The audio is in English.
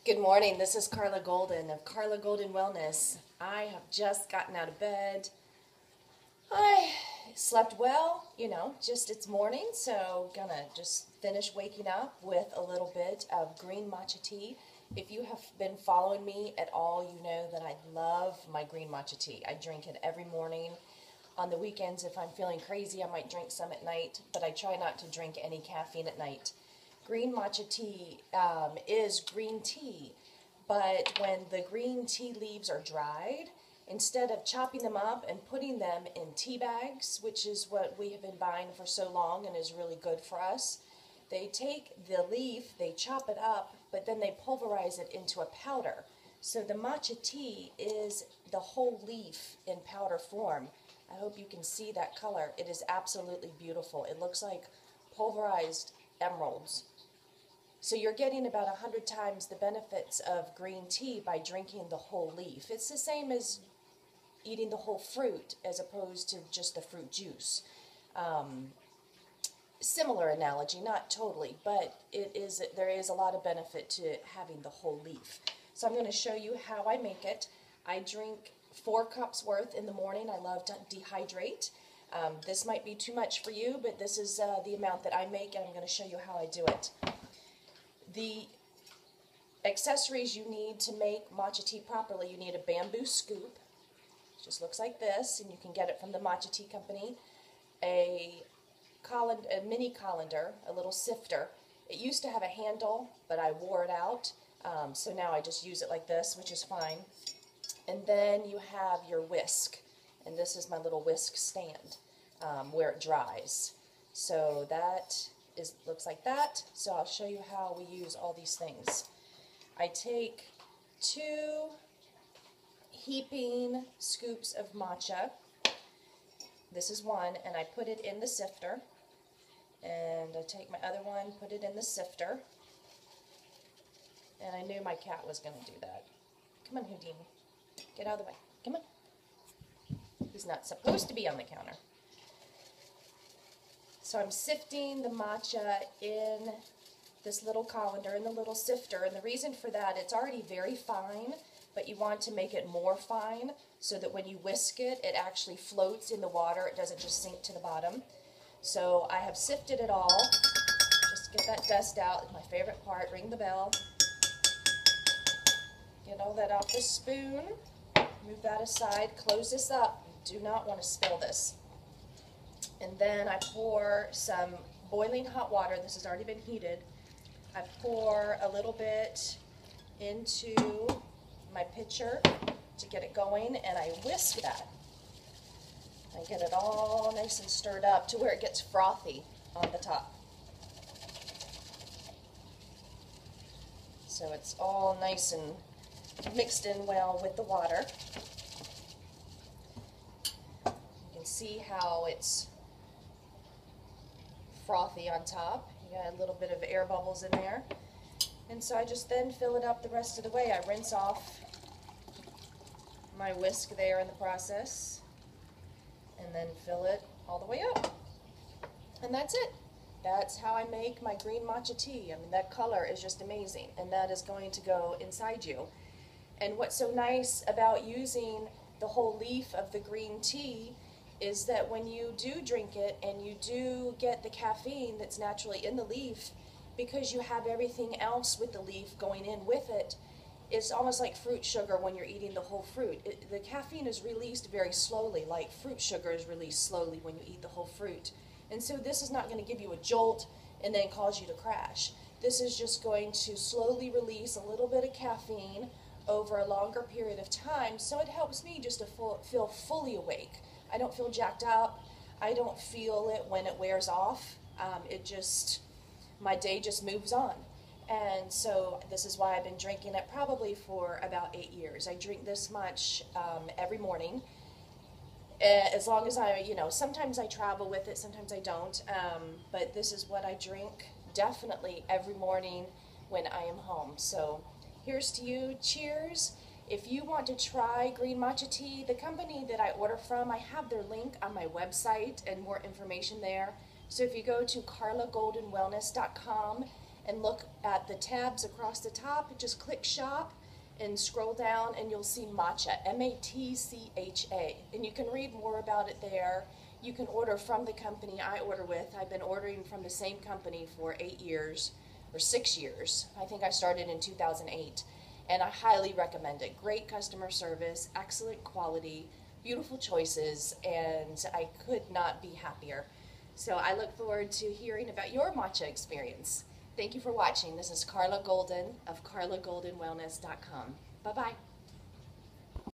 Good morning. This is Carla Golden of Carla Golden Wellness. I have just gotten out of bed. I slept well, just it's morning, so gonna just finish waking up with a little bit of green matcha tea. If you have been following me at all, you know that I love my green matcha tea. I drink it every morning. On the weekends, if I'm feeling crazy, I might drink some at night, but I try not to drink any caffeine at night. Green matcha tea is green tea, but when the green tea leaves are dried, instead of chopping them up and putting them in tea bags, which is what we have been buying for so long and is really good for us, they take the leaf, they chop it up, but then they pulverize it into a powder. So the matcha tea is the whole leaf in powder form. I hope you can see that color. It is absolutely beautiful. It looks like pulverized emeralds. So you're getting about 100 times the benefits of green tea by drinking the whole leaf. It's the same as eating the whole fruit as opposed to just the fruit juice. Similar analogy, not totally, but there is a lot of benefit to having the whole leaf. So I'm going to show you how I make it. I drink 4 cups worth in the morning. I love to dehydrate. This might be too much for you, but this is the amount that I make, and I'm going to show you how I do it. The accessories you need to make matcha tea properly: you need a bamboo scoop. It just looks like this, and you can get it from the Matcha Tea Company. A mini colander, a little sifter. It used to have a handle, but I wore it out, so now I just use it like this, which is fine. And then you have your whisk, and this is my little whisk stand where it dries. So that looks like that. So I'll show you how we use all these things. I take 2 heaping scoops of matcha. This is one, and I put it in the sifter. And I take my other one, put it in the sifter. And I knew my cat was going to do that. Come on, Houdini. Get out of the way. Come on. He's not supposed to be on the counter. So I'm sifting the matcha in this little colander, in the little sifter. And the reason for that, it's already very fine, but you want to make it more fine so that when you whisk it, it actually floats in the water. It doesn't just sink to the bottom. So I have sifted it all. Just get that dust out. My favorite part. Ring the bell. Get all that off the spoon. Move that aside. Close this up. You do not want to spill this. And then I pour some boiling hot water. This has already been heated. I pour a little bit into my pitcher to get it going, and I whisk that. I get it all nice and stirred up to where it gets frothy on the top. So it's all nice and mixed in well with the water. You can see how it's frothy on top. You got a little bit of air bubbles in there. And so I just then fill it up the rest of the way. I rinse off my whisk there in the process, and then fill it all the way up. And that's it. That's how I make my green matcha tea. I mean, that color is just amazing, and that is going to go inside you. And what's so nice about using the whole leaf of the green tea is that when you do drink it and you do get the caffeine that's naturally in the leaf, because you have everything else with the leaf going in with it, it's almost like fruit sugar when you're eating the whole fruit. The caffeine is released very slowly, like fruit sugar is released slowly when you eat the whole fruit. And so this is not going to give you a jolt and then cause you to crash. This is just going to slowly release a little bit of caffeine over a longer period of time, so it helps me just to feel fully awake. I don't feel jacked up. I don't feel it when it wears off. My day just moves on. And so this is why I've been drinking it probably for about 8 years. I drink this much every morning. As long as sometimes I travel with it, sometimes I don't. But this is what I drink definitely every morning when I am home. So here's to you. Cheers. If you want to try green matcha tea, the company that I order from, I have their link on my website and more information there. So if you go to carlagoldenwellness.com and look at the tabs across the top. Just click shop and scroll down and you'll see Matcha, M-A-T-C-H-A. And you can read more about it there. You can order from the company I order with. I've been ordering from the same company for 8 years, or 6 years. I think I started in 2008. And I highly recommend it. Great customer service, excellent quality, beautiful choices, and I could not be happier. So I look forward to hearing about your matcha experience. Thank you for watching. This is Carla Golden of carlagoldenwellness.com. Bye-bye.